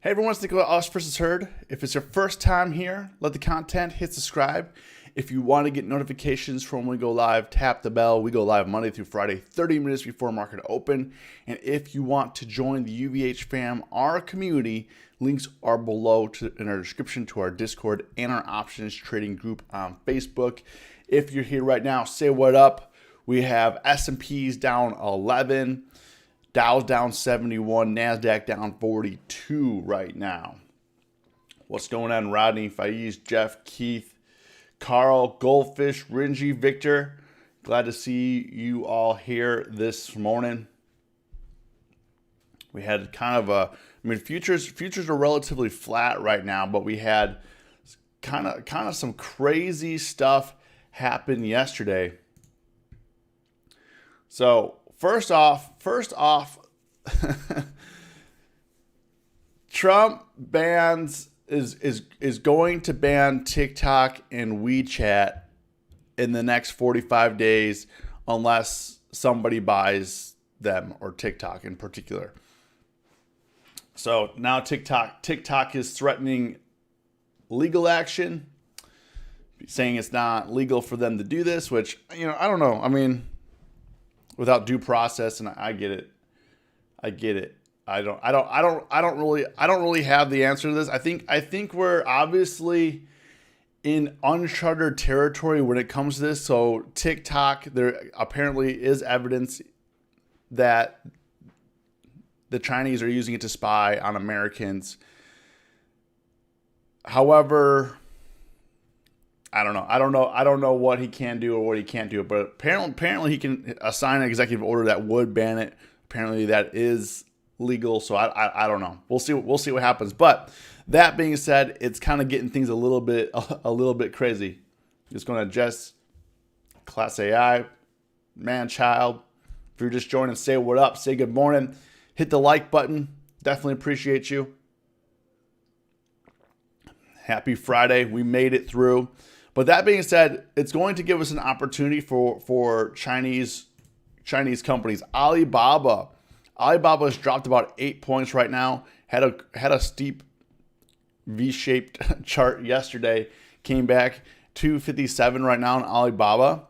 Hey everyone, it's Nicola Us versus Herd. If it's your first time here, let the content, hit subscribe. If you want to get notifications from when we go live, tap the bell. We go live Monday through Friday, 30 minutes before market open. And if you want to join the UVH fam, our community, links are below in our description to our Discord and our options trading group on Facebook. If you're here right now, say what up. We have S&Ps down 11. Dow's down 71, NASDAQ down 42 right now. What's going on, Rodney, Faiz, Jeff, Keith, Carl, Goldfish, Ringy, Victor? Glad to see you all here this morning. We had kind of futures are relatively flat right now, but we had kind of some crazy stuff happen yesterday. So First off, Trump is going to ban TikTok and WeChat in the next 45 days unless somebody buys them, or TikTok in particular. So now TikTok is threatening legal action, saying it's not legal for them to do this, which, I don't know. Without due process, and I get it. I don't really have the answer to this. I think we're obviously in uncharted territory when it comes to this. So TikTok, there apparently is evidence that the Chinese are using it to spy on Americans. However, I don't know what he can do or what he can't do, but apparently he can assign an executive order that would ban it. Apparently that is legal, so I don't know. We'll see what happens. But that being said, it's kind of getting things a little bit crazy. It's going to adjust Class AI, man, child. If you're just joining, say what up, say good morning, hit the like button. Definitely appreciate you. Happy Friday. We made it through. But that being said, it's going to give us an opportunity for Chinese companies. Alibaba has dropped about 8 points right now. Had a steep V-shaped chart yesterday. Came back 257 right now in Alibaba.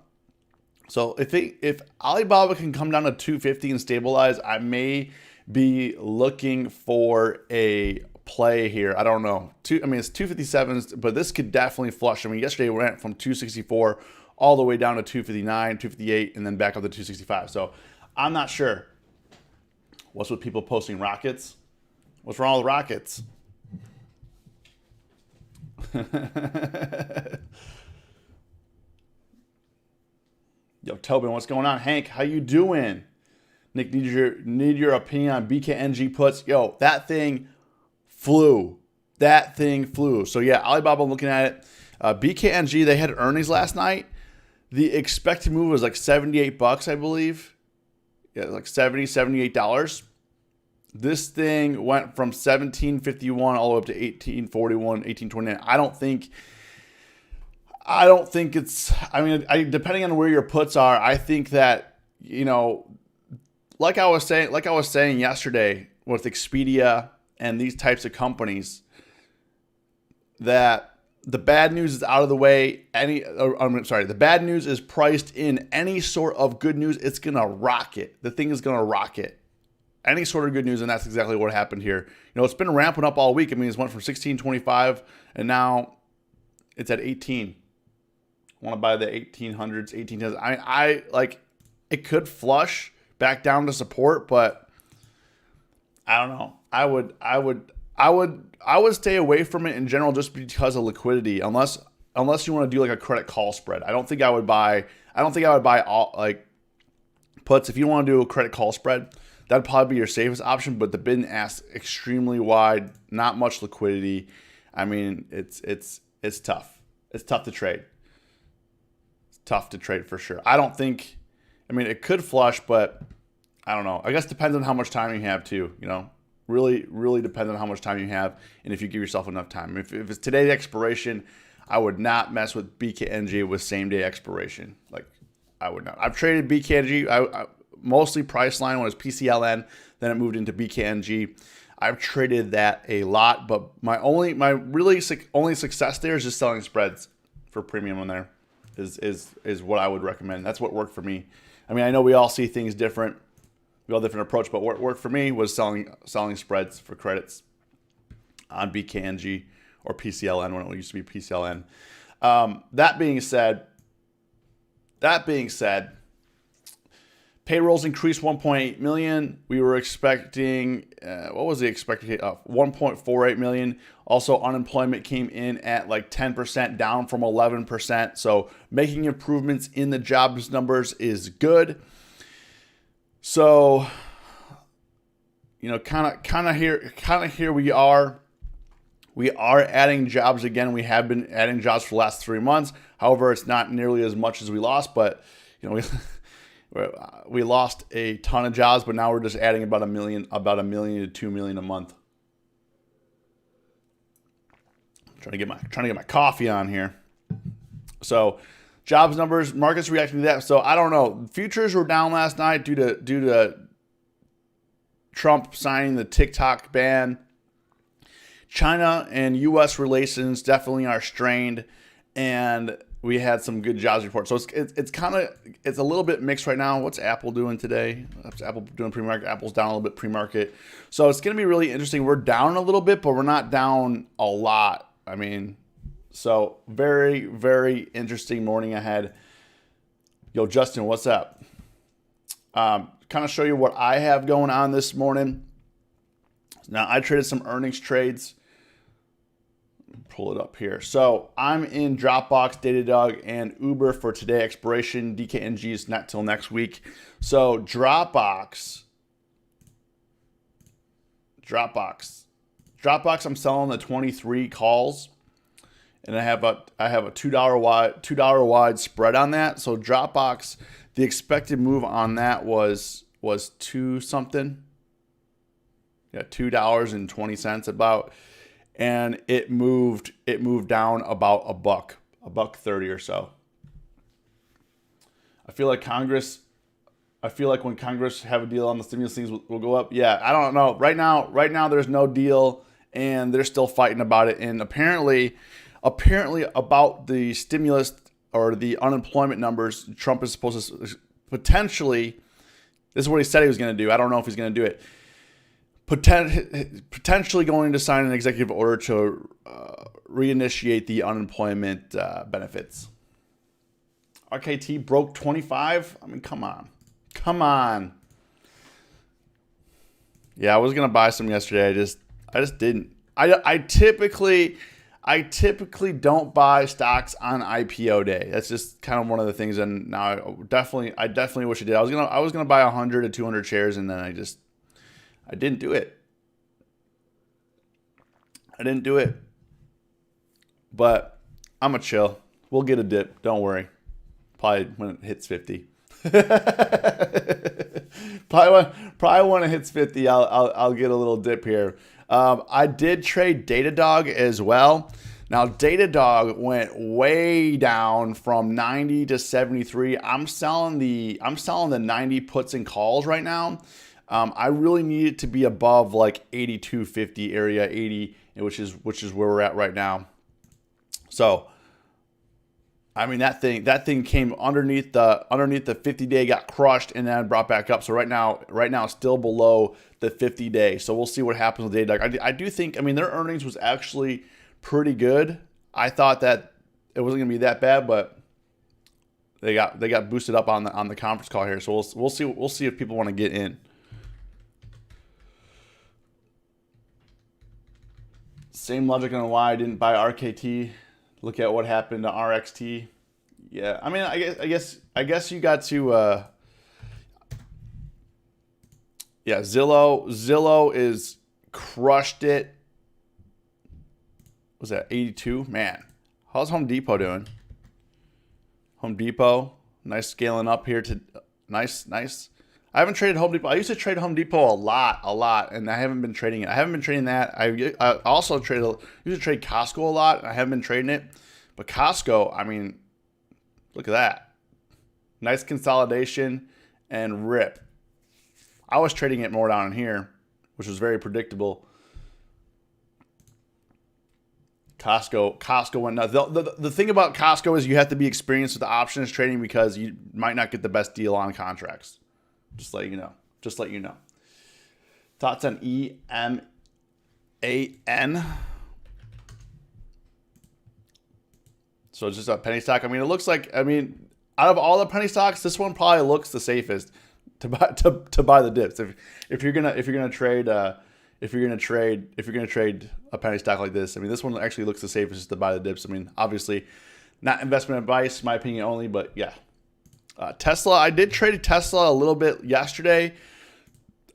So if Alibaba can come down to 250 and stabilize, I may be looking for a play here. I don't know. It's 257, but this could definitely flush. Yesterday we went from 264 all the way down to 259, 258, and then back up to 265. So I'm not sure. What's with people posting rockets? What's wrong with rockets? Yo, Tobin, what's going on? Hank, how you doing? Nick, need your opinion on BKNG puts. Yo, that thing flew. So yeah, Alibaba, I'm looking at it. BKNG, they had earnings last night. The expected move was like $78, I believe. Yeah, like $78. This thing went from $17.51 all the way up to $18.41, $18.29. I don't think it's. Depending on where your puts are, I think that, like I was saying yesterday with Expedia and these types of companies, that the bad news is out of the way. The bad news is priced in. Any sort of good news, it's gonna rocket. The thing is gonna rocket. Any sort of good news, and that's exactly what happened here. It's been ramping up all week. It's went from 16.25 and now it's at 18. Want to buy the 1800s, 1810s? I like it could flush back down to support, but I don't know. I would stay away from it in general just because of liquidity, unless you want to do like a credit call spread. I don't think I would buy all like puts. If you want to do a credit call spread, that'd probably be your safest option. But the bid and ask extremely wide, not much liquidity. It's tough. It's tough to trade. It's tough to trade for sure. I don't think. It could flush, but I don't know. I guess it depends on how much time you have too. Really, really depends on how much time you have and if you give yourself enough time. If it's today's expiration, I would not mess with BKNG with same day expiration. Like, I would not. I've traded BKNG. I mostly Priceline when it was PCLN. Then it moved into BKNG. I've traded that a lot, but my really only success there is just selling spreads for premium on there is what I would recommend. That's what worked for me. I mean, I know we all see things different. We all different approach, but what worked for me was selling spreads for credits on BKNG or PCLN when it used to be PCLN. That being said, payrolls increased 1.8 million. We were expecting, what was the expected? 1.48 million. Also, unemployment came in at like 10%, down from 11%. So making improvements in the jobs numbers is good. So, kind of here we are. We are adding jobs again. We have been adding jobs for the last 3 months. However, it's not nearly as much as we lost, but we lost a ton of jobs, but now we're just adding about a million to 2 million a month. I'm trying to get my coffee on here. So, jobs numbers, markets reacting to that. So I don't know. Futures were down last night due to Trump signing the TikTok ban. China and U.S. relations definitely are strained, and we had some good jobs reports. So it's a little bit mixed right now. What's Apple doing today? What's Apple doing pre-market? Apple's down a little bit pre-market. So it's going to be really interesting. We're down a little bit, but we're not down a lot. I mean, so very, very interesting morning ahead. Yo, Justin, what's up? Kind of show you what I have going on this morning. Now, I traded some earnings trades. Pull it up here. So I'm in Dropbox, DataDog, and Uber for today. Expiration DKNG is not till next week. So Dropbox. I'm selling the 23 calls, and I have a $2 wide spread on that. So Dropbox, the expected move on that was 2 something. Yeah, $2.20 about. And it moved down about $1.30 or so. I feel like when Congress have a deal on the stimulus, things will go up. Yeah, I don't know. Right now there's no deal, and they're still fighting about it. And apparently about the stimulus or the unemployment numbers, Trump is supposed to potentially. This is what he said he was going to do. I don't know if he's going to do it. Potentially going to sign an executive order to reinitiate the unemployment benefits. RKT broke 25. I mean, come on. Yeah, I was gonna buy some yesterday. I just didn't. I typically don't buy stocks on IPO day. That's just kind of one of the things. And now I definitely wish I did. I was gonna buy 100 to 200 shares, and then I didn't do it. But I'm a chill. We'll get a dip. Don't worry. Probably when it hits 50. probably when it hits 50, I'll get a little dip here. I did trade DataDog as well. Now DataDog went way down from 90 to 73. I'm selling the 90 puts and calls right now. I really need it to be above like 82.50 area, 80, which is where we're at right now. So, I mean that thing came underneath the 50-day, got crushed, and then brought back up. So right now it's still below the 50-day. So we'll see what happens with DataDog. I do think, I mean, their earnings was actually pretty good. I thought that it wasn't gonna be that bad, but they got boosted up on the conference call here. So we'll see if people want to get in. Same logic on why I didn't buy RKT. Look at what happened to RXT. Yeah, I mean, I guess you got to. Yeah, Zillow is crushed it. Was that 82? Man, how's Home Depot doing? Home Depot, nice scaling up here to nice. I haven't traded Home Depot. I used to trade Home Depot a lot, and I haven't been trading it. I haven't been trading that. I also used to trade Costco a lot, and I haven't been trading it. But Costco, I mean, look at that. Nice consolidation and rip. I was trading it more down in here. which was very predictable. Costco went nuts. The thing about Costco is you have to be experienced with the options trading because you might not get the best deal on contracts. Just let you know. Just let you know. Thoughts on EMAN? So it's just a penny stock. I mean, it looks like, I mean, out of all the penny stocks, this one probably looks the safest to buy the dips. If you're gonna trade a penny stock like this, I mean, this one actually looks the safest to buy the dips. I mean, obviously, not investment advice, my opinion only, but yeah. Tesla, I did trade Tesla a little bit yesterday.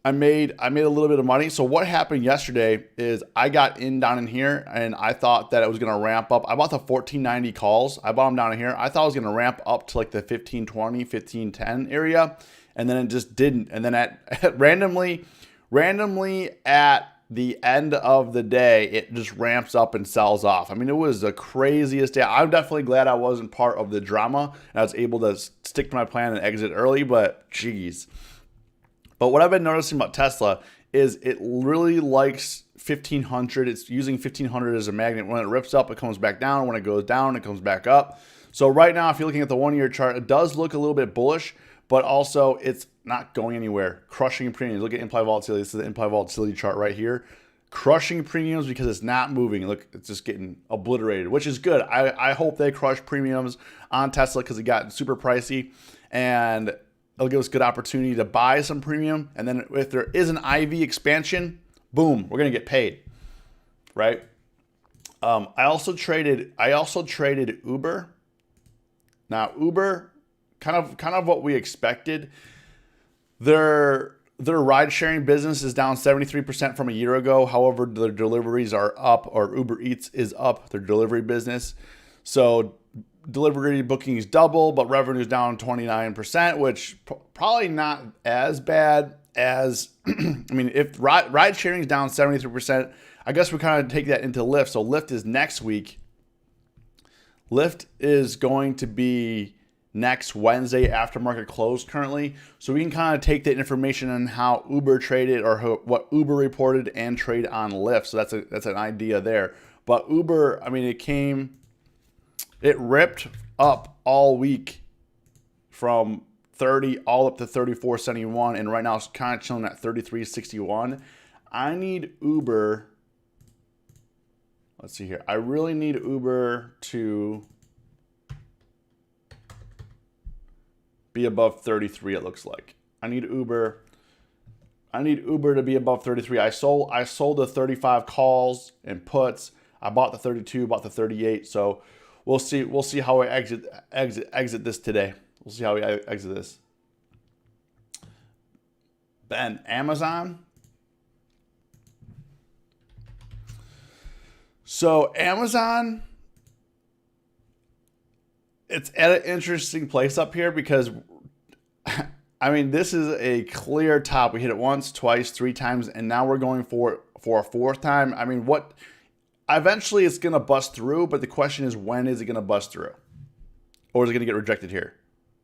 I made a little bit of money. So what happened yesterday is I got in down in here and I thought that it was going to ramp up. I bought the 1490 calls. I bought them down in here. I thought it was going to ramp up to like the 1520, 1510 area. And then it just didn't. And then at randomly at the end of the day, it just ramps up and sells off. I mean, it was the craziest day. I'm definitely glad I wasn't part of the drama and I was able to stick to my plan and exit early, but geez. But what I've been noticing about Tesla is it really likes 1500. It's using 1500 as a magnet. When it rips up, it comes back down. When it goes down, it comes back up. So right now, if you're looking at the 1 year chart, it does look a little bit bullish, but also it's not going anywhere. Crushing premiums. Look at implied volatility. This is the implied volatility chart right here. Crushing premiums because it's not moving. Look, it's just getting obliterated, which is good. I hope they crush premiums on Tesla because it got super pricey and it'll give us good opportunity to buy some premium. And then if there is an IV expansion, boom, we're going to get paid, right? I also traded Uber. Now, Uber, kind of what we expected. Their ride-sharing business is down 73% from a year ago. However, their deliveries are up, or Uber Eats is up, their delivery business. So delivery bookings double, but revenue is down 29%, which probably not as bad as, I mean, if ride sharing is down 73%, I guess we kind of take that into Lyft. So Lyft is next week. Lyft is going to be next Wednesday after market close currently. So we can kind of take that information on how Uber traded or what Uber reported and trade on Lyft. So that's an idea there. But Uber, I mean, it ripped up all week from 30 all up to 34.71, and right now it's kind of chilling at 33.61. I need Uber. Let's see here. I really need Uber to be above 33. It looks like I need Uber to be above 33. I sold the 35 calls and puts. I bought the 32, bought the 38. So we'll see how I exit this today. We'll see how we exit this. Ben, Amazon. So Amazon, it's at an interesting place up here because, I mean, this is a clear top. We hit it once, twice, three times, and now we're going for a fourth time. I mean, eventually it's going to bust through, but the question is, when is it going to bust through? Or is it going to get rejected here?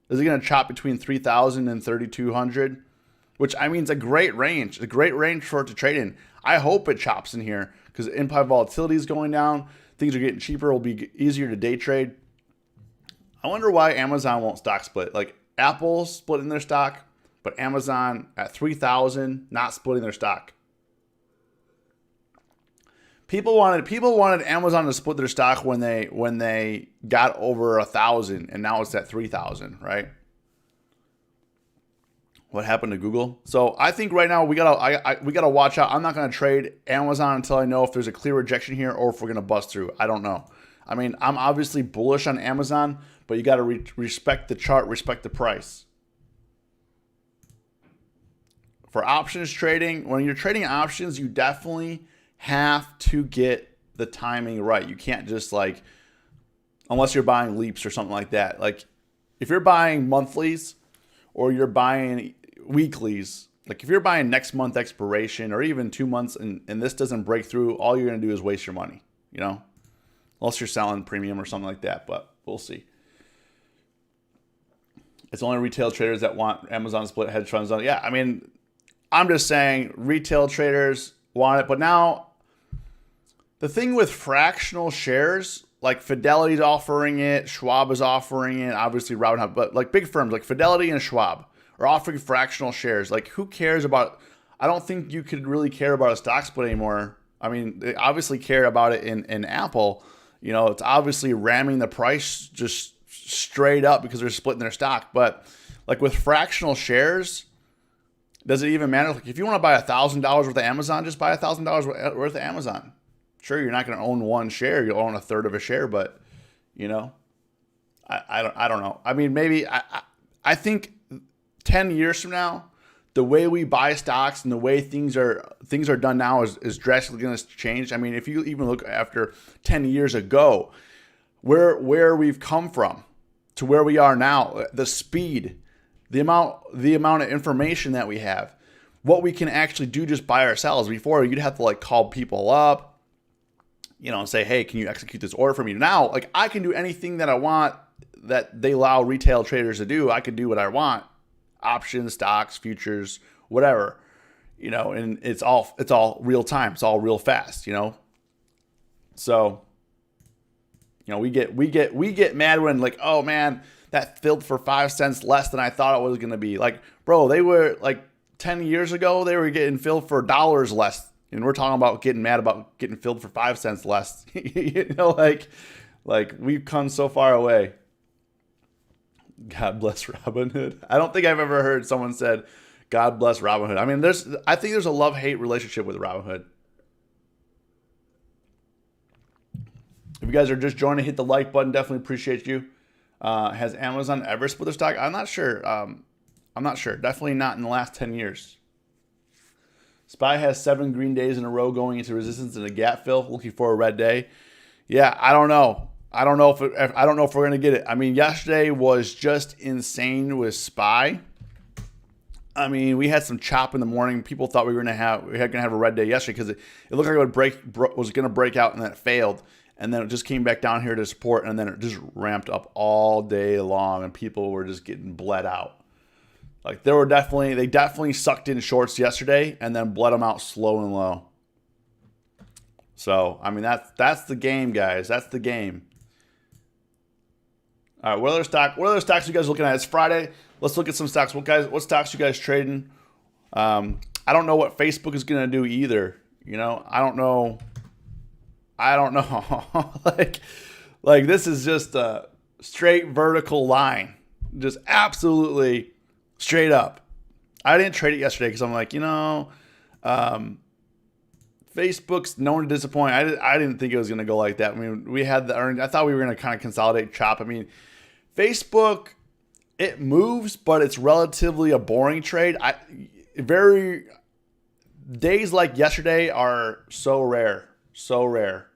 Is it going to chop between 3,000 and 3,200? Which, I mean, it's a great range. A great range for it to trade in. I hope it chops in here because implied volatility is going down. Things are getting cheaper. It will be easier to day trade. I wonder why Amazon won't stock split. Like Apple's splitting their stock, but Amazon at 3,000 not splitting their stock. People wanted Amazon to split their stock when they got over 1,000, and now it's at 3,000, right? What happened to Google? So I think right now we gotta watch out. I'm not gonna trade Amazon until I know if there's a clear rejection here or if we're gonna bust through. I don't know. I mean, I'm obviously bullish on Amazon, but you gotta respect the chart, respect the price. For options trading, when you're trading options, you definitely have to get the timing right. You can't just unless you're buying leaps or something like that. Like if you're buying monthlies or you're buying weeklies, like if you're buying next month expiration or even 2 months and this doesn't break through, all you're going to do is waste your money, unless you're selling premium or something like that, but we'll see. It's only retail traders that want Amazon split hedge funds on. Yeah, I mean, I'm just saying retail traders want it. But now the thing with fractional shares, like Fidelity's offering it, Schwab is offering it, obviously Robinhood, but like big firms like Fidelity and Schwab are offering fractional shares. Like who cares about, I don't think you could really care about a stock split anymore. I mean, they obviously care about it in Apple. You know, it's obviously ramming the price just straight up because they're splitting their stock. But like with fractional shares, does it even matter? Like if you want to buy $1,000 worth of Amazon, just buy $1,000 worth of Amazon. Sure, you're not going to own one share; you'll own a third of a share. But you know, I don't know. I mean, maybe I think 10 years from now, the way we buy stocks and the way things are done now is drastically going to change. I mean, if you even look after 10 years ago, where we've come from to where we are now, the speed, the amount of information that we have, what we can actually do just by ourselves. Before, you'd have to like call people up, you know, and say, hey, can you execute this order for me? Now, like I can do anything that I want that they allow retail traders to do. I can do what I want. Options, stocks, futures, whatever, you know, and it's all real time. It's all real fast, you know? So, you know, we get mad when like, oh man, that filled for 5 cents less than I thought it was going to be. Like, bro, they were like 10 years ago, they were getting filled for dollars less. And we're talking about getting mad about getting filled for 5 cents less. You know, like we've come so far away. God bless Robinhood. I don't think I've ever heard someone said, God bless Robinhood. I mean, I think there's a love-hate relationship with Robinhood. If you guys are just joining, hit the like button. Definitely appreciate you. Has Amazon ever split their stock? I'm not sure. Definitely not in the last 10 years. SPY has 7 green days in a row going into resistance and a gap fill, looking for a red day. Yeah, I don't know. I don't know if we're gonna get it. I mean, yesterday was just insane with SPY. I mean, we had some chop in the morning. People thought we were gonna have a red day yesterday because it looked like it was gonna break out and then it failed, and then it just came back down here to support, and then it just ramped up all day long, and people were just getting bled out. Like they definitely sucked in shorts yesterday and then bled them out slow and low. So I mean that's the game, guys. That's the game. All right, what other stocks are you guys looking at? It's Friday. Let's look at some stocks. What stocks you guys trading? I don't know what Facebook is going to do either. You know, I don't know. like this is just a straight vertical line, just absolutely straight up. I didn't trade it yesterday because I'm like, you know, Facebook's known to disappoint. I didn't think it was going to go like that. I mean, we had the earnings. I thought we were going to kind of consolidate, chop. I mean, Facebook, it moves, but it's relatively a boring trade. Days like yesterday are so rare. So rare.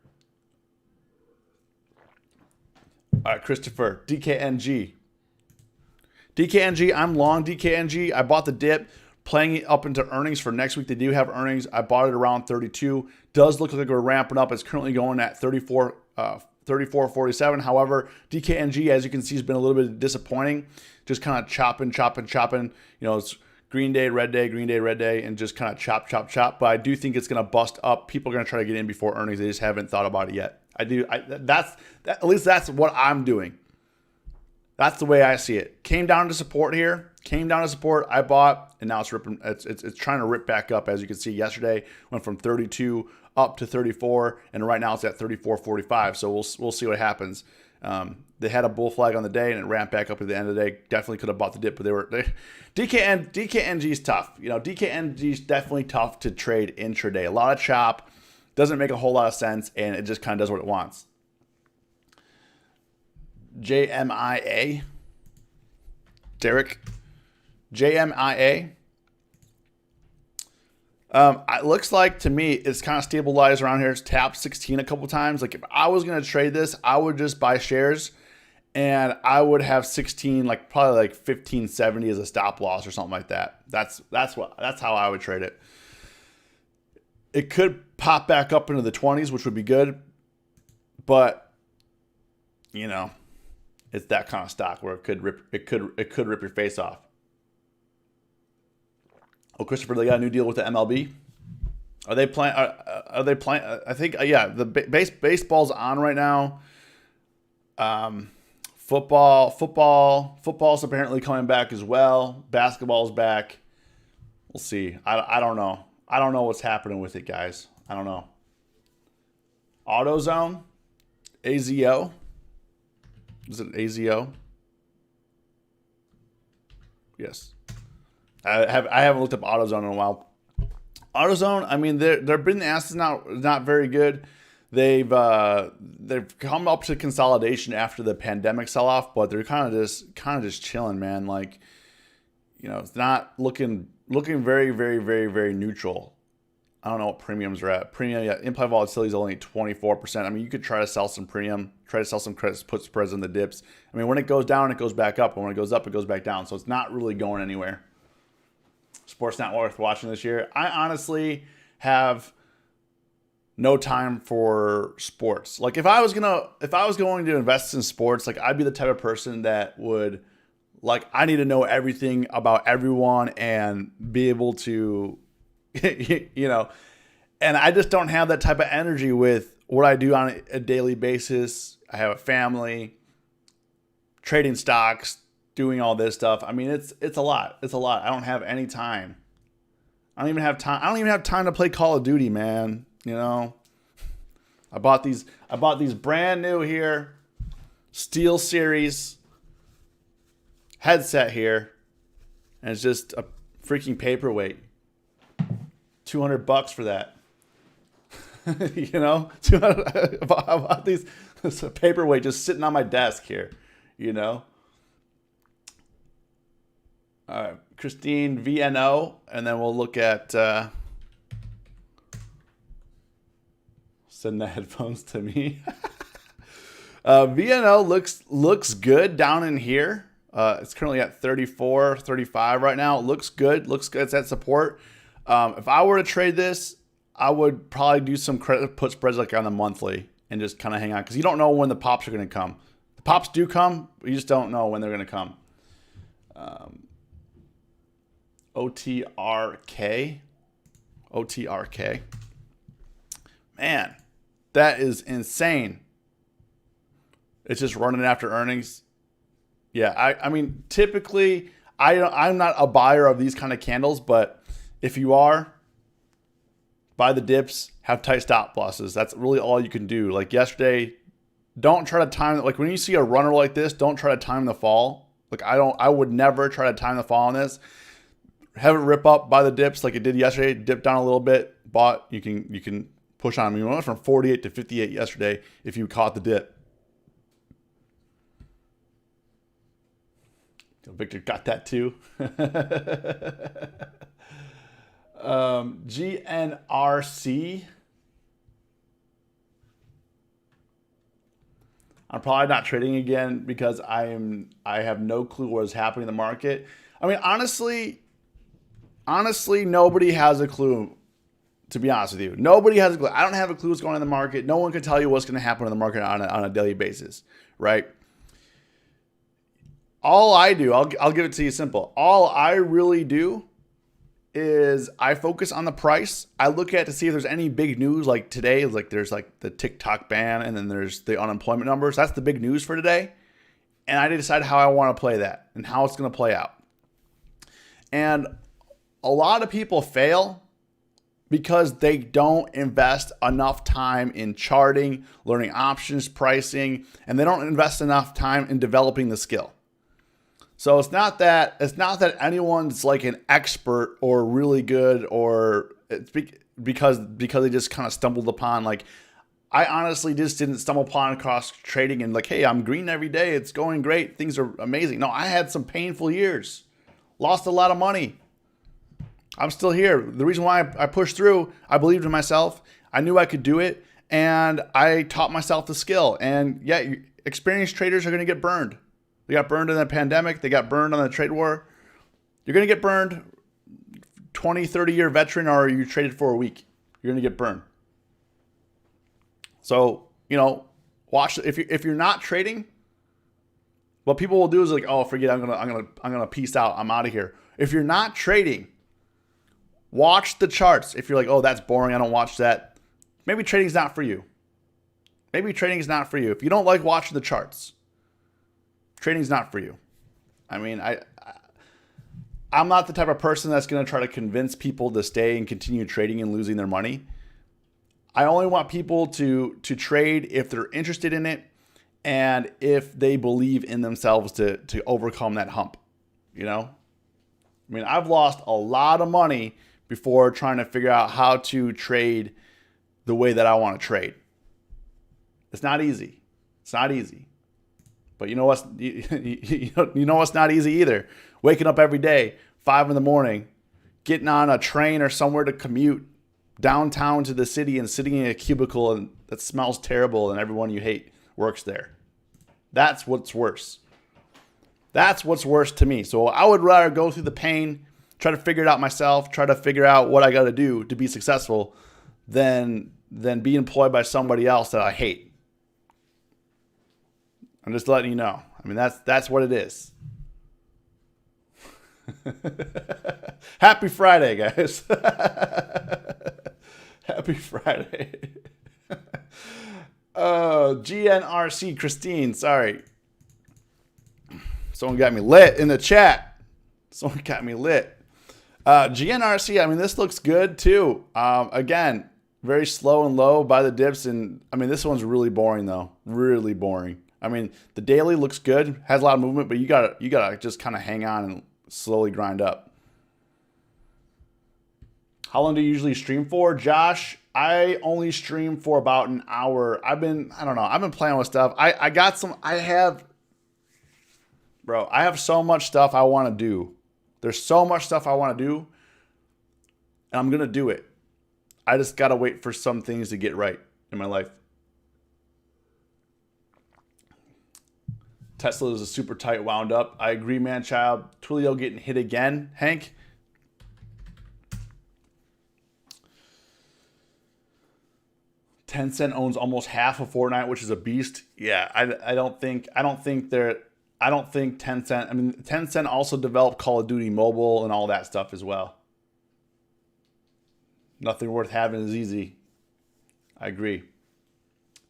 All right, Christopher, DKNG. DKNG, I'm long DKNG. I bought the dip, playing it up into earnings for next week. They do have earnings. I bought it around 32. Does look like we're ramping up. It's currently going at 34.47. However, DKNG, as you can see, has been a little bit disappointing. Just kind of chopping. You know, it's green day, red day, and just kind of chop. But I do think it's going to bust up. People are going to try to get in before earnings. They just haven't thought about it yet. At least that's what I'm doing. That's the way I see it. Came down to support here. I bought, and now it's ripping. It's trying to rip back up. As you can see, yesterday went from 32 up to 34, and right now it's at 34.45. So we'll see what happens. They had a bull flag on the day, and it ramped back up at the end of the day. Definitely could have bought the dip, but DKNG is tough. You know, DKNG is definitely tough to trade intraday. A lot of chop, doesn't make a whole lot of sense, and it just kind of does what it wants. JMIA, Derek, JMIA. It looks like to me it's kind of stabilized around here. It's tapped 16 a couple times. Like if I was going to trade this, I would just buy shares, and I would have 16, like probably like 1570 as a stop loss or something like that. That's how I would trade it. It could pop back up into the 20s, which would be good, but you know, it's that kind of stock where it could rip your face off. Oh, Christopher, they got a new deal with the MLB. Are they playing? Are they playing? I think yeah. The baseball's on right now. Football's apparently coming back as well. Basketball's back. We'll see. I don't know. I don't know what's happening with it, guys. I don't know. Autozone, AZO. Is it AZO? Yes. I haven't looked up Autozone in a while. AutoZone, I mean, their business is not very good. They've come up to consolidation after the pandemic sell-off, but they're kind of just chilling, man. Like, you know, it's not looking very, very, very, very neutral. I don't know what premiums are at. Premium, yeah, implied volatility is only 24%. I mean, you could try to sell some premium, try to sell some credits, put spreads in the dips. I mean, when it goes down, it goes back up, and when it goes up, it goes back down. So it's not really going anywhere. Sports not worth watching this year. I honestly have no time for sports. Like if I was going to invest in sports, like I'd be the type of person that would like I need to know everything about everyone and be able to you know, and I just don't have that type of energy with what I do on a daily basis. I have a family, trading stocks, doing all this stuff. I mean, it's a lot. It's a lot. I don't have any time. I don't even have time to play Call of Duty, man. You know, I bought these brand new here Steel Series headset here, and it's just a freaking paperweight. $200 for that. You know, I bought this paperweight just sitting on my desk here. You know. All right, Christine VNO, and then we'll look at send the headphones to me. VNO looks good down in here. It's currently at 34, 35 right now. It looks good. Looks good. It's at support. If I were to trade this, I would probably do some credit put spreads like on the monthly and just kind of hang on because you don't know when the pops are going to come. The pops do come, but you just don't know when they're going to come. OTRK. Man, that is insane. It's just running after earnings. Yeah, I mean, typically, I'm not a buyer of these kind of candles, but if you are, buy the dips, have tight stop losses. That's really all you can do. Like yesterday, don't try to time, like when you see a runner like this, don't try to time the fall. Like I would never try to time the fall on this. Have it rip up by the dips like it did yesterday. Dip down a little bit. Bought. You can push on. I mean, we went from 48 to 58 yesterday if you caught the dip. Victor got that too. GNRC. I'm probably not trading again because I have no clue what is happening in the market. I mean, honestly, nobody has a clue, to be honest with you. Nobody has a clue. I don't have a clue what's going on in the market. No one can tell you what's going to happen in the market on a daily basis, right? All I do, I'll give it to you simple. All I really do is I focus on the price. I look at to see if there's any big news like today, like there's like the TikTok ban and then there's the unemployment numbers. That's the big news for today. And I decide how I want to play that and how it's going to play out. And a lot of people fail because they don't invest enough time in charting, learning options, pricing, and they don't invest enough time in developing the skill. So it's not that anyone's like an expert or really good, or it's because they just kind of stumbled upon, like, I honestly just didn't stumble upon across trading and like, hey, I'm green every day. It's going great. Things are amazing. No, I had some painful years, lost a lot of money. I'm still here. The reason why I pushed through, I believed in myself. I knew I could do it, and I taught myself the skill. And yeah, experienced traders are going to get burned. They got burned in the pandemic. They got burned on the trade war. You're going to get burned. 20, 30-year veteran, or you traded for a week. You're going to get burned. So, you know, watch. If you're not trading, what people will do is like, oh, forget it. I'm gonna peace out. I'm out of here. If you're not trading, Watch the charts. If you're like, oh, that's boring, I don't watch that. Maybe trading's not for you. Maybe trading is not for you. If you don't like watching the charts, trading's not for you. I mean, I'm not the type of person that's going to try to convince people to stay and continue trading and losing their money. I only want people to trade if they're interested in it and if they believe in themselves to overcome that hump. You know? I mean, I've lost a lot of money before trying to figure out how to trade the way that I want to trade. It's not easy. It's not easy. But you know what's you know what's not easy either? Waking up every day, 5 a.m, getting on a train or somewhere to commute downtown to the city and sitting in a cubicle and that smells terrible and everyone you hate works there. That's what's worse. That's what's worse to me. So I would rather go through the pain, try to figure it out myself, try to figure out what I got to do to be successful than be employed by somebody else that I hate. I'm just letting you know. I mean, that's what it is. Happy Friday, guys. Happy Friday. GNRC Christine, sorry. Someone got me lit in the chat. Someone got me lit. GNRC, I mean, this looks good too. Again, very slow and low by the dips. And I mean, this one's really boring though. Really boring. I mean, the daily looks good, has a lot of movement, but you gotta just kind of hang on and slowly grind up. How long do you usually stream for, Josh? I only stream for about an hour. I've been playing with stuff. I have so much stuff I want to do. There's so much stuff I want to do, and I'm gonna do it. I just gotta wait for some things to get right in my life. Tesla is a super tight wound up. I agree, man, child. Twilio getting hit again. Hank? Tencent owns almost half of Fortnite, which is a beast. Yeah, I don't think Tencent, I mean, Tencent also developed Call of Duty Mobile and all that stuff as well. Nothing worth having is easy. I agree.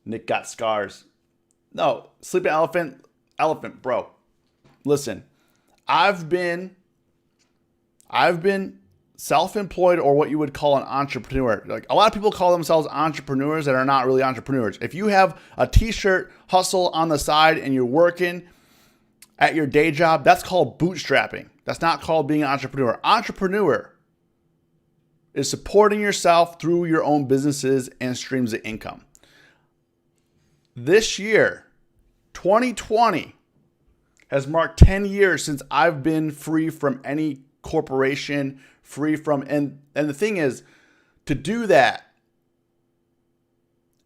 Nick got scars. No, Sleeping Elephant, bro. Listen, I've been self-employed, or what you would call an entrepreneur. Like, a lot of people call themselves entrepreneurs that are not really entrepreneurs. If you have a t-shirt hustle on the side and you're working at your day job, that's called bootstrapping. That's not called being an entrepreneur. Entrepreneur is supporting yourself through your own businesses and streams of income. This year, 2020, has marked 10 years since I've been free from any corporation, and the thing is, to do that,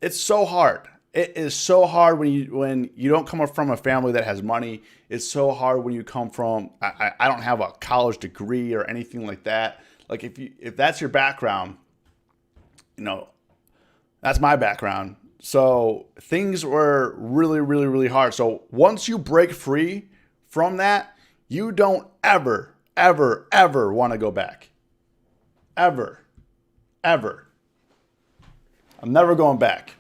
it's so hard. It is so hard when you don't come from a family that has money. It's so hard when you come from, I don't have a college degree or anything like that. Like, if that's your background, that's my background. So things were really, really, really hard. So once you break free from that, you don't ever want to go back. Ever. I'm never going back.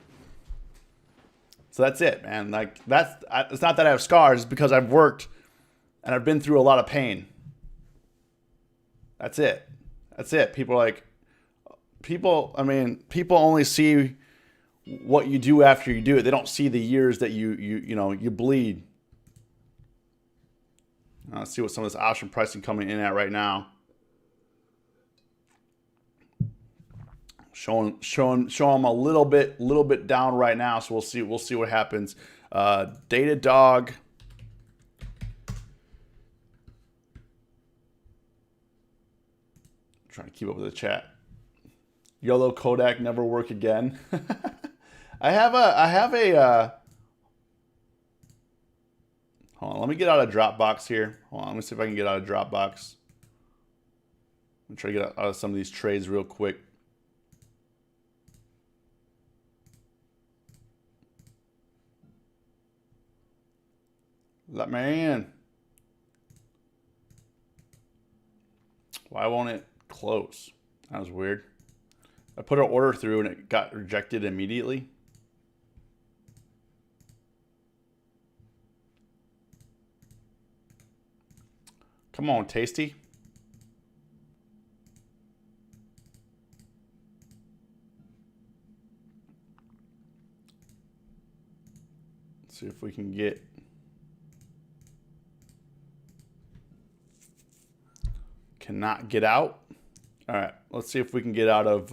So that's it, man. Like, it's not that I have scars, it's because I've worked and I've been through a lot of pain. That's it. People only see what you do after you do it. They don't see the years that you bleed. Let's see what some of this option pricing coming in at right now. Showing them a little bit down right now. So we'll see what happens. DDOG. Trying to keep up with the chat. YOLO Kodak never work again. I have a hold on, let me get out of Dropbox here. Hold on, let me see if I can get out of Dropbox. I'm try to get out of some of these trades real quick. Let me in. Why won't it close? That was weird. I put an order through and it got rejected immediately. Come on, Tasty. Let's see if we can get... Cannot get out. All right, let's see if we can get out of...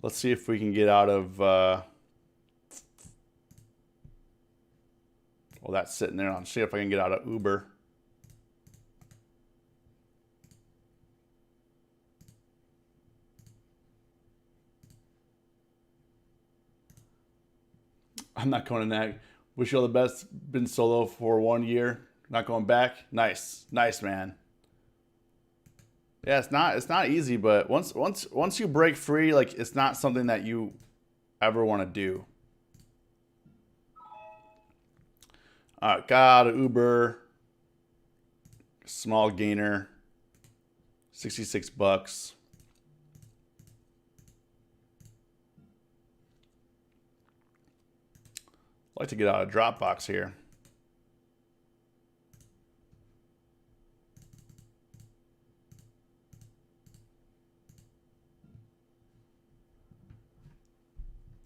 let's see if we can get out of... well, that's sitting there. I'll see if I can get out of Uber. I'm not going to nag. Wish you all the best. Been solo for 1 year. Not going back. Nice. Nice, man. Yeah, it's not easy, but once you break free, like, it's not something that you ever want to do. All right, got an Uber. Small gainer. 66 bucks. I'd like to get out of Dropbox here.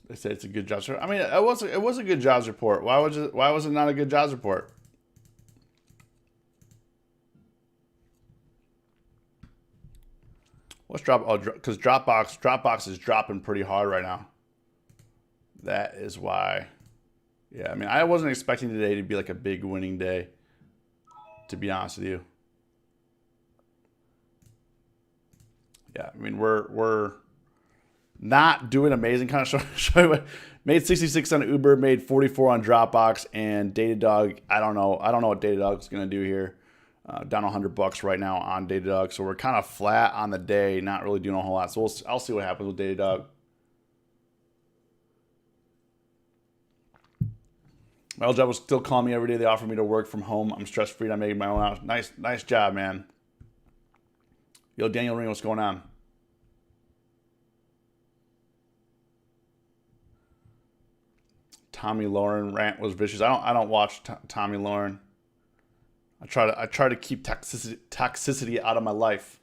They say it's a good jobs report. I mean, it was a good jobs report. Why was it not a good jobs report? What's drop? Oh, because Dropbox is dropping pretty hard right now. That is why. Yeah, I mean, I wasn't expecting today to be like a big winning day, to be honest with you. Yeah, I mean, we're not doing amazing. Kind of show you what, made 66 on Uber, made 44 on Dropbox, and Datadog. I don't know what Datadog is gonna do here. Down $100 right now on Datadog, so we're kind of flat on the day, not really doing a whole lot. So I'll see what happens with Datadog. My old job was still calling me every day. They offered me to work from home. I'm stress free. I'm making my own house. Nice job, man. Yo, Daniel Ring, what's going on? Tommy Lauren rant was vicious. I don't watch Tommy Lauren. I try to keep toxicity out of my life.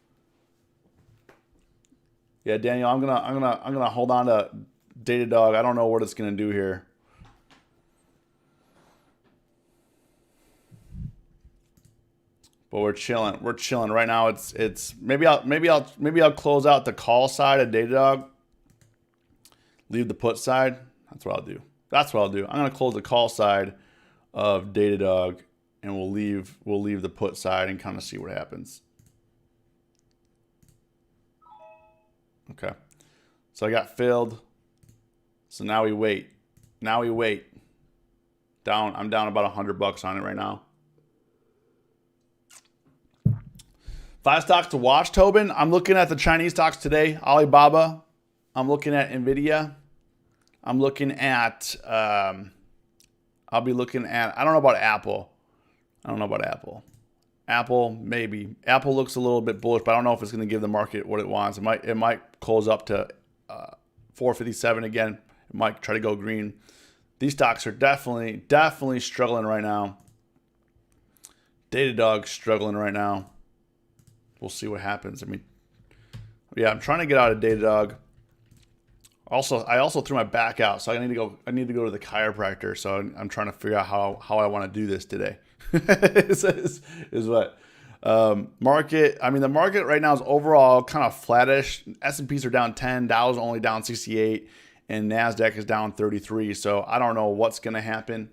Yeah, Daniel, I'm gonna hold on to Datadog. I don't know what it's gonna do here. But we're chilling. We're chilling right now. It's maybe I'll close out the call side of Datadog. Leave the put side. That's what I'll do. I'm gonna close the call side of Datadog, and we'll leave the put side and kind of see what happens. Okay. So I got filled. So now we wait. I'm down about $100 on it right now. 5 stocks to watch, Tobin. I'm looking at the Chinese stocks today. Alibaba. I'm looking at Nvidia. I'm looking at, I'll be looking at, I don't know about Apple. Apple, maybe. Apple looks a little bit bullish, but I don't know if it's going to give the market what it wants. It might close up to 457 again. It might try to go green. These stocks are definitely struggling right now. Datadog struggling right now. We'll see what happens. I mean, yeah, I'm trying to get out of Datadog. I also threw my back out, so I need to go to the chiropractor. So I'm trying to figure out how I want to do this today. is what market. I mean, the market right now is overall kind of flattish. S&Ps are down 10, Dow's only down 68, and Nasdaq is down 33. So I don't know what's going to happen.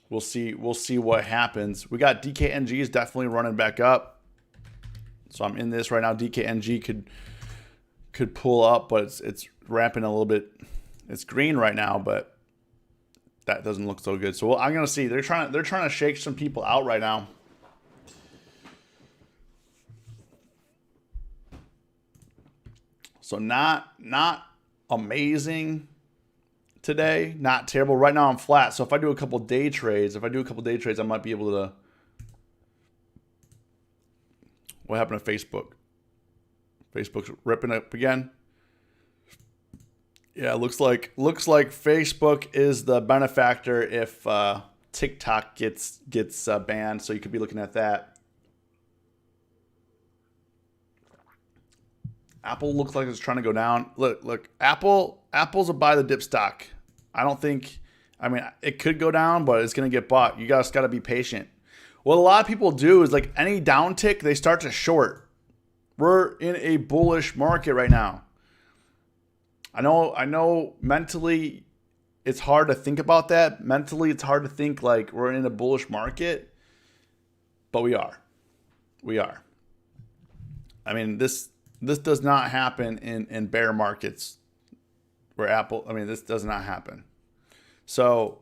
We'll see what happens. We got DKNG is definitely running back up. So I'm in this right now. DKNG could pull up, but it's ramping a little bit. It's green right now, but that doesn't look so good. So I'm gonna see. They're trying to shake some people out right now. So not amazing today, not terrible. Right now I'm flat. So if I do a couple day trades, I might be able to What happened to Facebook? Facebook's ripping up again. Yeah, looks like Facebook is the benefactor if TikTok gets banned. So you could be looking at that. Apple looks like it's trying to go down. Look, Apple's a buy the dip stock. I don't think. I mean, it could go down, but it's going to get bought. You guys got to be patient. What a lot of people do is like any downtick, they start to short. We're in a bullish market right now. I know mentally it's hard to think about that. Mentally it's hard to think like we're in a bullish market, but we are. We are. I mean, this does not happen in bear markets where this does not happen. So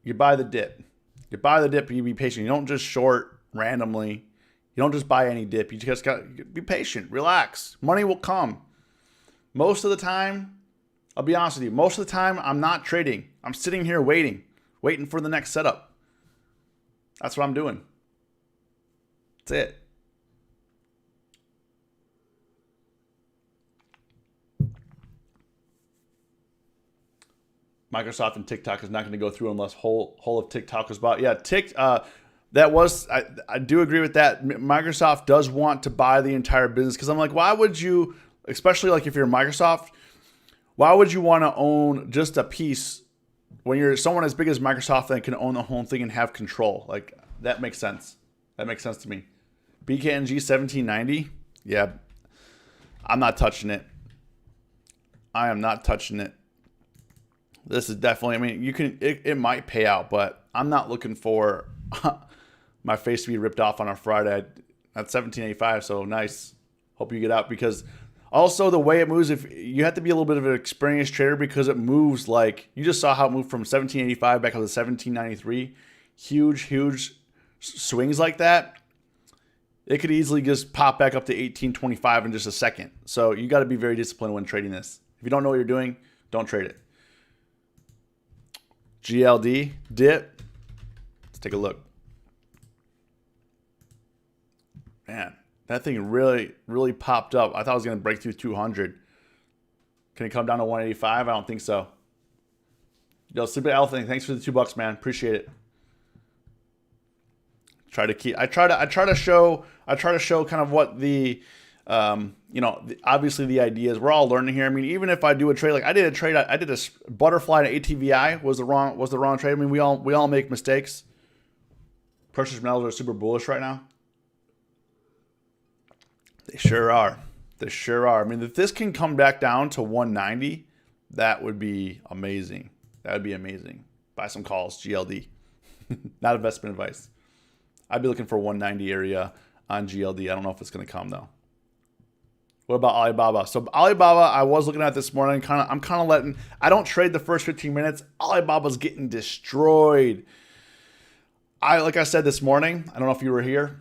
you buy the dip. You buy the dip, you be patient. You don't just short randomly. You don't just buy any dip. You just got to be patient. Relax. Money will come. Most of the time, I'll be honest with you, most of the time I'm not trading. I'm sitting here waiting for the next setup. That's what I'm doing. That's it. Microsoft and TikTok is not going to go through unless whole of TikTok is bought. Yeah, I do agree with that. Microsoft does want to buy the entire business because I'm like, why would you, especially like if you're Microsoft, why would you want to own just a piece when you're someone as big as Microsoft that can own the whole thing and have control? Like that makes sense. That makes sense to me. BKNG 1790. Yeah, I'm not touching it. I am not touching it. This is definitely, I mean, it might pay out, but I'm not looking for my face to be ripped off on a Friday at 1785. So nice. Hope you get out because also the way it moves, if you have to be a little bit of an experienced trader because it moves like you just saw how it moved from 1785 back up to 1793. Huge swings like that. It could easily just pop back up to 1825 in just a second. So you got to be very disciplined when trading this. If you don't know what you're doing, don't trade it. GLD dip. Let's take a look. Man, that thing really popped up. I thought it was going to break through 200. Can it come down to 185? I don't think so. Yo, Sleepy Elephant, thanks for the $2, man. Appreciate it. I try to show kind of what the obviously the idea is. We're all learning here. I mean, even if I do a trade, like I did a butterfly to ATVI was the wrong trade. I mean, we all make mistakes. Precious metals are super bullish right now. They sure are. I mean, if this can come back down to 190, that would be amazing. That would be amazing. Buy some calls, GLD. Not investment advice. I'd be looking for 190 area on GLD. I don't know if it's going to come though. What about Alibaba? So Alibaba, I was looking at this morning. I'm kind of letting. I don't trade the first 15 minutes. Alibaba's getting destroyed. Like I said this morning. I don't know if you were here.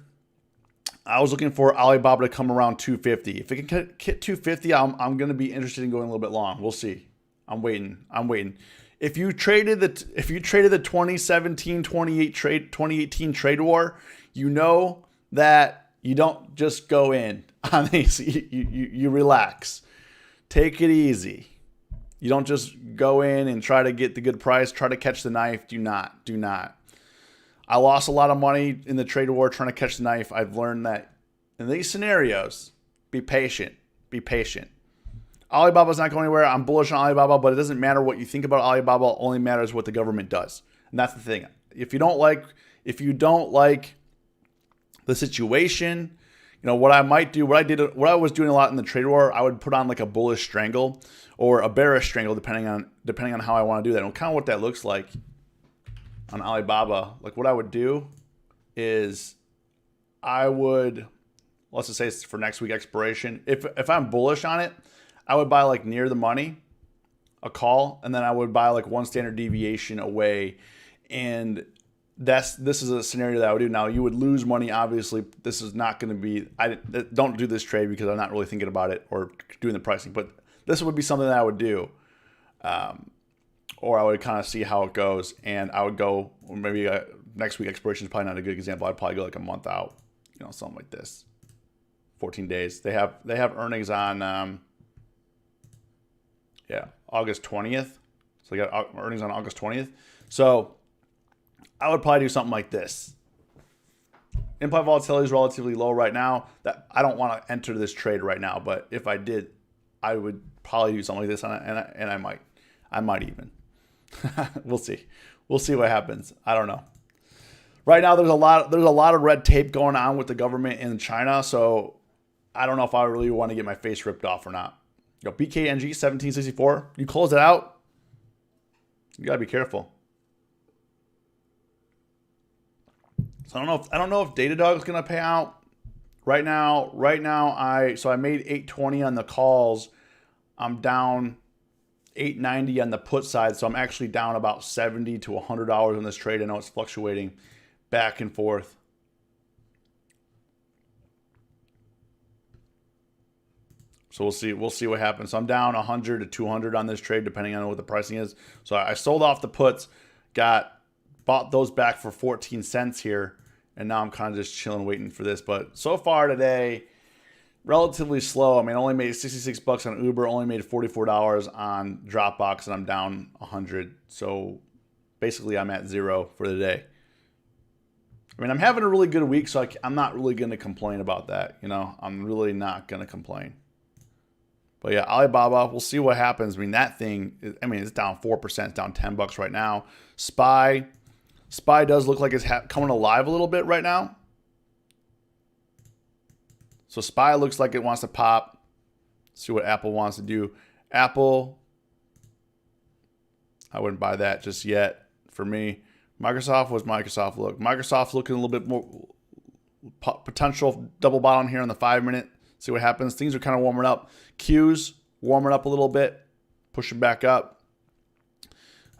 I was looking for Alibaba to come around 250. If it can hit 250, I'm going to be interested in going a little bit long. We'll see. I'm waiting. If you traded the 2017, 2018 trade war, you know that you don't just go in on these. You relax. Take it easy. You don't just go in and try to get the good price, try to catch the knife. Do not. I lost a lot of money in the trade war trying to catch the knife. I've learned that in these scenarios, be patient. Alibaba's not going anywhere. I'm bullish on Alibaba, but it doesn't matter what you think about Alibaba. It only matters what the government does. And that's the thing. If you don't like the situation, what I might do, what I was doing a lot in the trade war, I would put on like a bullish strangle or a bearish strangle, depending on how I want to do that. And kind of what that looks like on Alibaba. Like what I would do is let's just say it's for next week expiration. If I'm bullish on it, I would buy like near the money, a call, and then I would buy like one standard deviation away. And this is a scenario that I would do. Now you would lose money. Obviously, this is not going to be. I don't do this trade because I'm not really thinking about it or doing the pricing. But this would be something that I would do, or I would kind of see how it goes, and I would go maybe next week expiration is probably not a good example. I'd probably go like a month out, something like this. 14 days. They have earnings on August 20th. So they got earnings on August 20th. So I would probably do something like this. Implied volatility is relatively low right now. That I don't want to enter this trade right now, but if I did, I would probably do something like this, and I might even. We'll see. We'll see what happens. I don't know. Right now, there's a lot of red tape going on with the government in China, so I don't know if I really want to get my face ripped off or not. BKNG 1764. You close it out. You gotta be careful. So I don't know if Datadog is gonna pay out right now. I made 820 on the calls. I'm down 890 on the put side, so I'm actually down about $70 to $100 on this trade. I know it's fluctuating back and forth. So we'll see what happens. So I'm down 100 to 200 on this trade, depending on what the pricing is. So I sold off the puts, bought those back for 14 cents here, and now I'm kind of just chilling, waiting for this. But so far today, relatively slow. I mean, I only made $66 on Uber, only made $44 on Dropbox, and I'm down 100. So basically, I'm at zero for the day. I mean, I'm having a really good week, so I'm not really going to complain about that. I'm really not going to complain. But yeah, Alibaba, we'll see what happens. I mean, that thing, it's down 4%. It's down $10 right now. SPY does look like it's coming alive a little bit right now. So SPY looks like it wants to pop. See what Apple wants to do. Apple, I wouldn't buy that just yet for me. Microsoft, what's Microsoft look? Microsoft's looking a little bit more potential double bottom here on the 5-minute. See what happens. Things are kind of warming up. Q's warming up a little bit, pushing back up.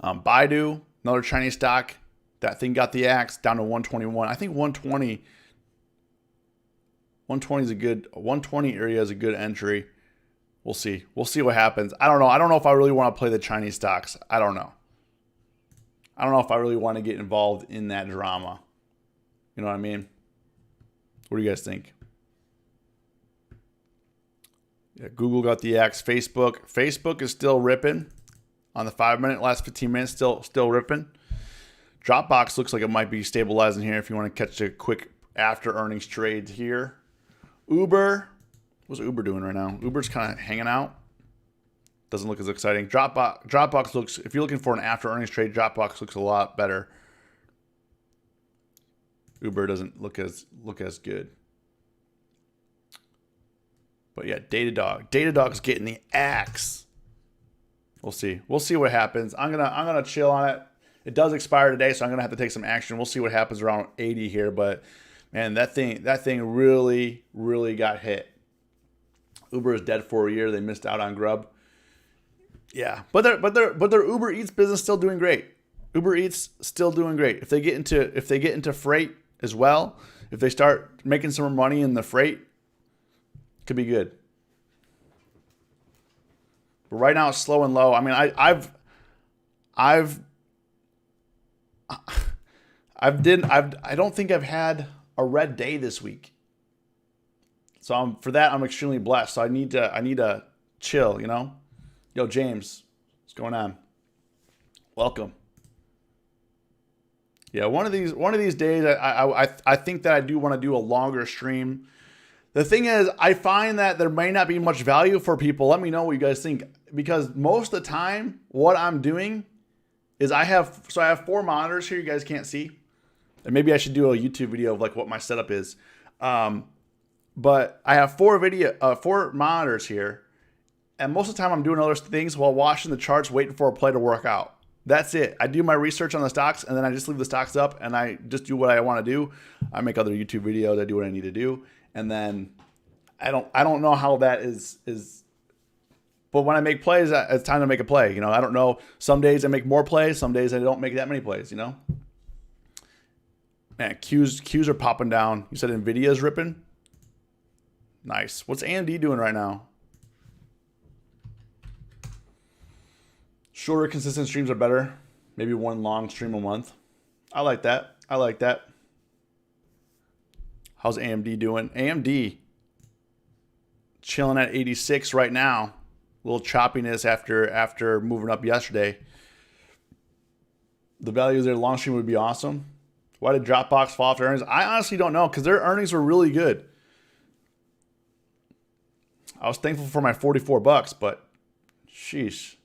Baidu, another Chinese stock. That thing got the axe down to 121. I think 120 is a good 120 area is a good entry. We'll see. We'll see what happens. I don't know. I don't know if I really want to play the Chinese stocks. I don't know. I don't know if I really want to get involved in that drama. You know what I mean? What do you guys think? Yeah, Google got the axe. Facebook is still ripping on the 5-minute. Last 15 minutes still ripping. Dropbox looks like it might be stabilizing here if you want to catch a quick after earnings trade here. Uber, what's Uber doing right now? Uber's kind of hanging out. Doesn't look as exciting. Dropbox looks, if you're looking for an after earnings trade, Dropbox looks a lot better. Uber doesn't look as good. But yeah, Datadog's getting the axe. We'll see. We'll see what happens. I'm gonna chill on it. It does expire today, so I'm gonna have to take some action. We'll see what happens around 80 here, but man, that thing really, really got hit. Uber is dead for a year. They missed out on Grub. Yeah, but their Uber Eats business still doing great. Uber Eats still doing great. If they get into freight as well, if they start making some more money in the freight, could be good. But right now it's slow and low. I mean, I don't think I've had a red day this week. So for that I'm extremely blessed. So I need to chill, Yo, James, what's going on? Welcome. Yeah, one of these days I think that I do want to do a longer stream. The thing is, I find that there may not be much value for people. Let me know what you guys think, because most of the time what I'm doing is I have 4 monitors here you guys can't see. And maybe I should do a YouTube video of like what my setup is. But I have 4 monitors here. And most of the time I'm doing other things while watching the charts, waiting for a play to work out. That's it. I do my research on the stocks, and then I just leave the stocks up, and I just do what I want to do. I make other YouTube videos. I do what I need to do. And then I don't know how that is. But when I make plays, it's time to make a play. I don't know. Some days I make more plays. Some days I don't make that many plays, Man, Qs are popping down. You said Nvidia's ripping? Nice. What's AMD doing right now? Shorter, consistent streams are better. Maybe one long stream a month. I like that. How's AMD doing? AMD chilling at 86 right now. A little choppiness after moving up yesterday. The values there long stream would be awesome. Why did Dropbox fall after earnings? I honestly don't know because their earnings were really good. I was thankful for my $44, but sheesh.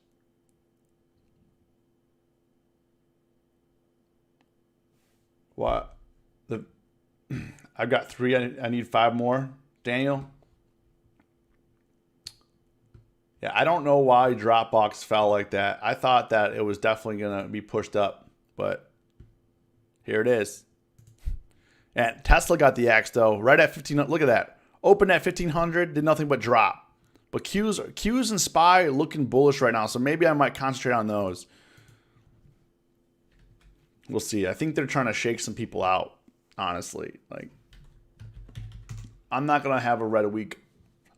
What? I've got 3. I need 5 more. Daniel? Yeah, I don't know why Dropbox fell like that. I thought that it was definitely going to be pushed up, but here it is. And Tesla got the axe, though, right at 1500. Look at that. Opened at 1500, did nothing but drop. But Qs and SPY looking bullish right now, so maybe I might concentrate on those. We'll see. I think they're trying to shake some people out, honestly. Like, I'm not going to have a red week.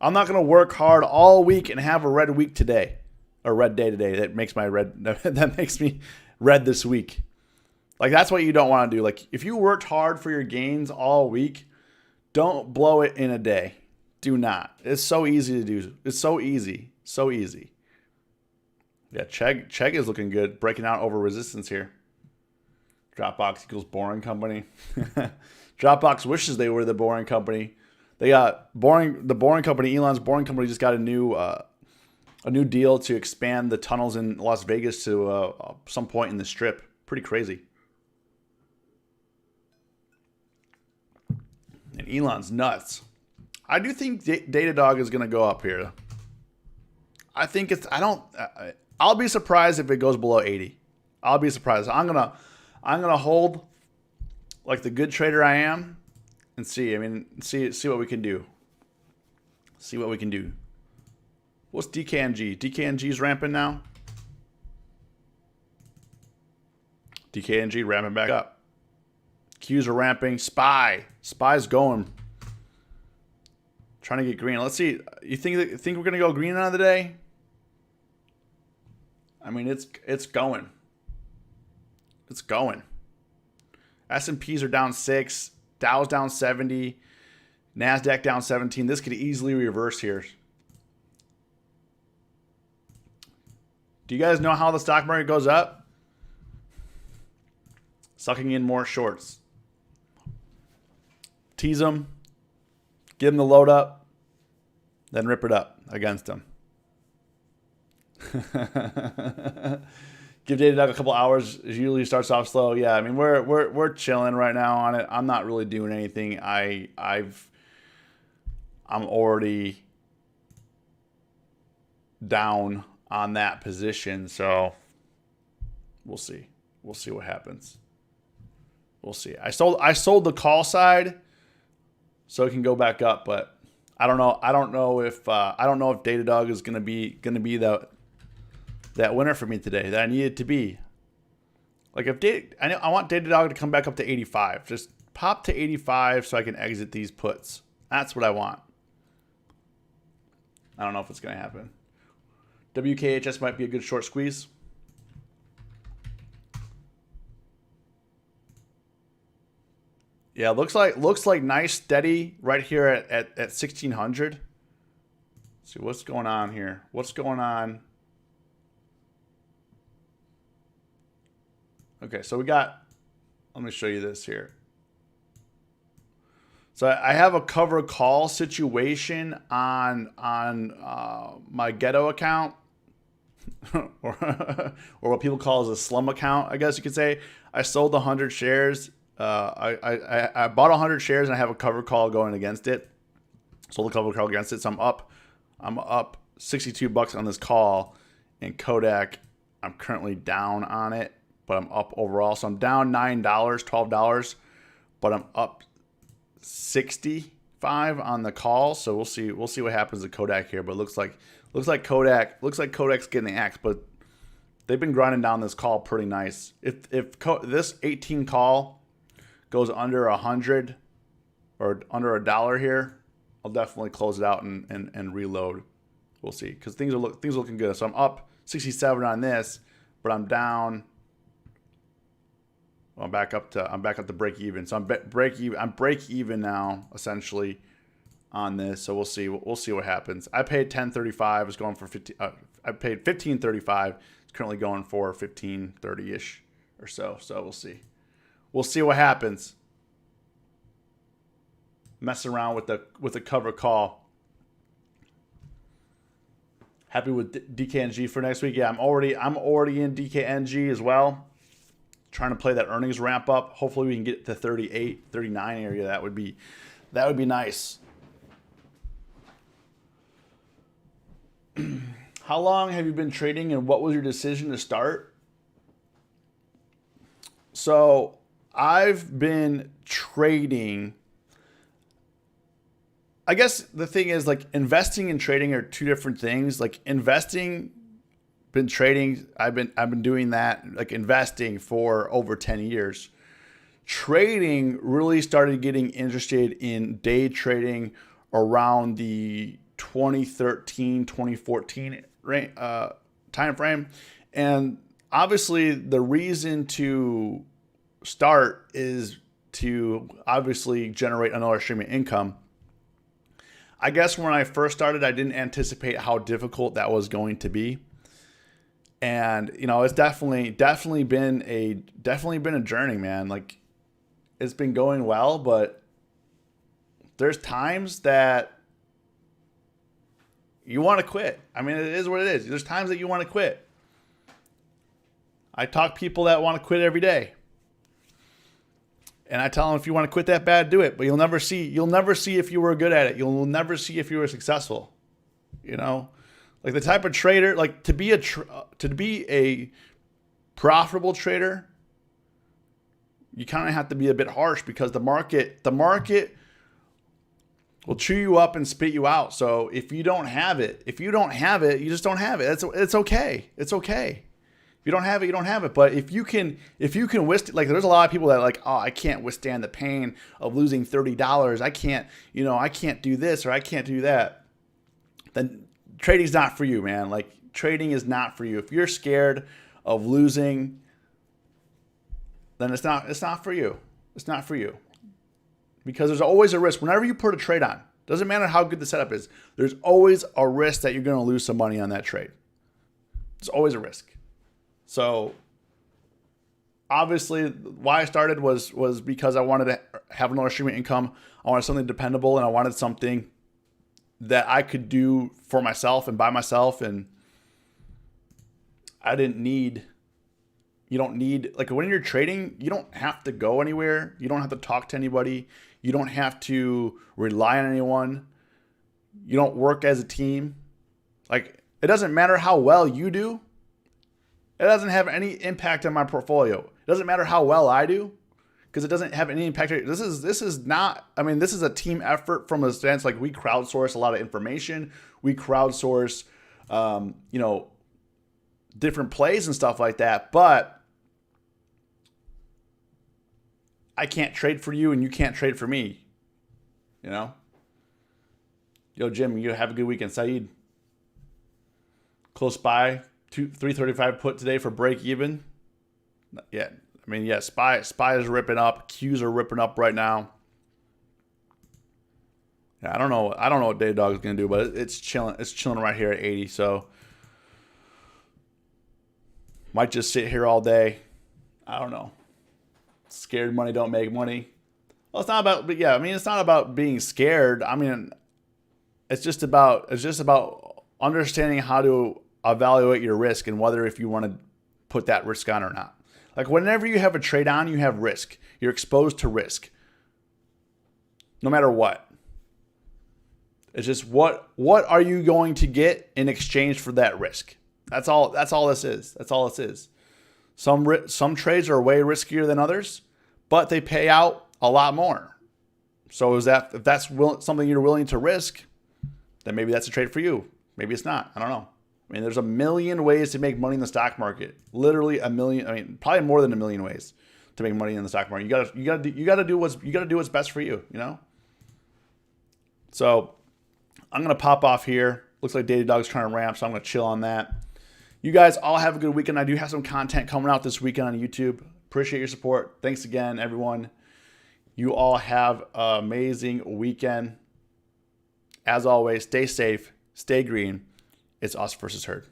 I'm not going to work hard all week and have a red week today. Or red day today. That makes me red this week. Like, that's what you don't want to do. Like, if you worked hard for your gains all week, don't blow it in a day. Do not. It's so easy to do. It's so easy. So easy. Yeah, Chegg is looking good. Breaking out over resistance here. Dropbox equals boring company. Dropbox wishes they were the boring company. They got the boring company. Elon's boring company just got a new deal to expand the tunnels in Las Vegas to some point in the Strip. Pretty crazy. And Elon's nuts. I do think Datadog is going to go up here. I think it's. I'll be surprised if it goes below 80. I'll be surprised. I'm gonna hold like the good trader I am. And see what we can do. See what we can do. What's DKNG? DKNG's ramping now. DKNG ramping back up. Qs are ramping. Spy's going. Trying to get green. Let's see. You think we're gonna go green on the day? I mean, it's going. It's going. S&Ps are down 6. Dow's down 70, NASDAQ down 17. This could easily reverse here. Do you guys know how the stock market goes up? Sucking in more shorts. Tease them, give them the load up, then rip it up against them. Give Datadog a couple hours. It usually starts off slow. Yeah, I mean we're chilling right now on it. I'm not really doing anything. I'm already down on that position, so we'll see. We'll see what happens. We'll see. I sold the call side so it can go back up, but I don't know if Datadog is gonna be that winner for me today that I need it to be. Like I want Datadog to come back up to 85. Just pop to 85 so I can exit these puts. That's what I want. I don't know if it's going to happen. WKHS might be a good short squeeze. Yeah, looks like nice steady right here at 1600. Let's see what's going on here. What's going on? Okay, so let me show you this here. So I have a cover call situation on my Ghetto account, or what people call as a slum account, I guess you could say. I sold 100 shares. I bought 100 shares and I have a cover call going against it. Sold the cover call against it, so I'm up $62 on this call. And Kodak, I'm currently down on it, but I'm up overall. So I'm down $9, $12, but I'm up 65 on the call. So we'll see what happens to Kodak here. But it looks like Kodak's getting the axe, but they've been grinding down this call pretty nice. If this 18 call goes under 100 or under $1 here, I'll definitely close it out and reload. We'll see, because things are looking good. So I'm up 67 on this, but I'm down. Well, I'm back up to break even. So I'm break even now essentially on this, so we'll see. We'll see what happens. I paid 10.35. It's going for 15. I paid 15.35. It's currently going for 15.30 ish or so. So we'll see. We'll see what happens. Messing around with the cover call. Happy with DKNG for next week. Yeah, I'm already in DKNG as well. Trying to play that earnings ramp up. Hopefully we can get to 38, 39 area. That would be nice. How long have you been trading and what was your decision to start? So I've been trading. I guess the thing is, like, investing and trading are two different things. Like, investing, been trading, I've been doing that, like, investing for over 10 years. Trading really started getting interested in day trading around the 2013, 2014 time frame. And obviously the reason to start is to obviously generate another stream of income. I guess when I first started, I didn't anticipate how difficult that was going to be. And, you know, it's definitely been a journey, man. Like, it's been going well, but there's times that you want to quit. I mean, it is what it is. There's times that you want to quit. I talk to people that want to quit every day. And I tell them, if you want to quit that bad, do it. But you'll never see if you were good at it. You'll never see if you were successful. You know, like the type of trader, like to be a profitable trader, you kind of have to be a bit harsh because the market will chew you up and spit you out. So if you don't have it, you just don't have it. It's okay. It's okay. If you don't have it, you don't have it. But if you can withstand, like, there's a lot of people that are like, oh, I can't withstand the pain of losing $30. I can't do this or I can't do that. Then trading's not for you, man. Like, trading is not for you. If you're scared of losing, then it's not for you. It's not for you. Because there's always a risk. Whenever you put a trade on, doesn't matter how good the setup is, there's always a risk that you're going to lose some money on that trade. There's always a risk. So obviously why I started was because I wanted to have another stream of income. I wanted something dependable, and I wanted something that I could do for myself and by myself. And you don't need, like, when you're trading, you don't have to go anywhere. You don't have to talk to anybody. You don't have to rely on anyone. You don't work as a team. Like, it doesn't matter how well you do. It doesn't have any impact on my portfolio. It doesn't matter how well I do, because it doesn't have any impact. This is not, I mean, this is a team effort from a stance. Like, we crowdsource a lot of information. We crowdsource, different plays and stuff like that. But I can't trade for you and you can't trade for me. You know? Yo, Jim, you have a good weekend. Saeed. Close by. 335 put today for break even. Yeah, I mean, yeah, SPY is ripping up. Qs are ripping up right now. Yeah, I don't know what DDOG is gonna do, but it's chilling. It's chilling right here at 80. So might just sit here all day. I don't know. Scared money don't make money. Well, it's not about, but yeah, I mean, it's not about being scared. I mean, it's just about understanding how to evaluate your risk and whether if you want to put that risk on or not. Like, whenever you have a trade on, you have risk. You're exposed to risk. No matter what. It's just what are you going to get in exchange for that risk? That's all this is. That's all this is. Some trades are way riskier than others, but they pay out a lot more. So if that's something you're willing to risk, then maybe that's a trade for you. Maybe it's not. I don't know. I mean, there's a million ways to make money in the stock market. Literally a million. I mean, probably more than a million ways to make money in the stock market. You gotta do what's best for you. You know. So I'm gonna pop off here. Looks like DDOG's trying to ramp, so I'm gonna chill on that. You guys all have a good weekend. I do have some content coming out this weekend on YouTube. Appreciate your support. Thanks again, everyone. You all have an amazing weekend. As always, stay safe, stay green. It's us versus herd.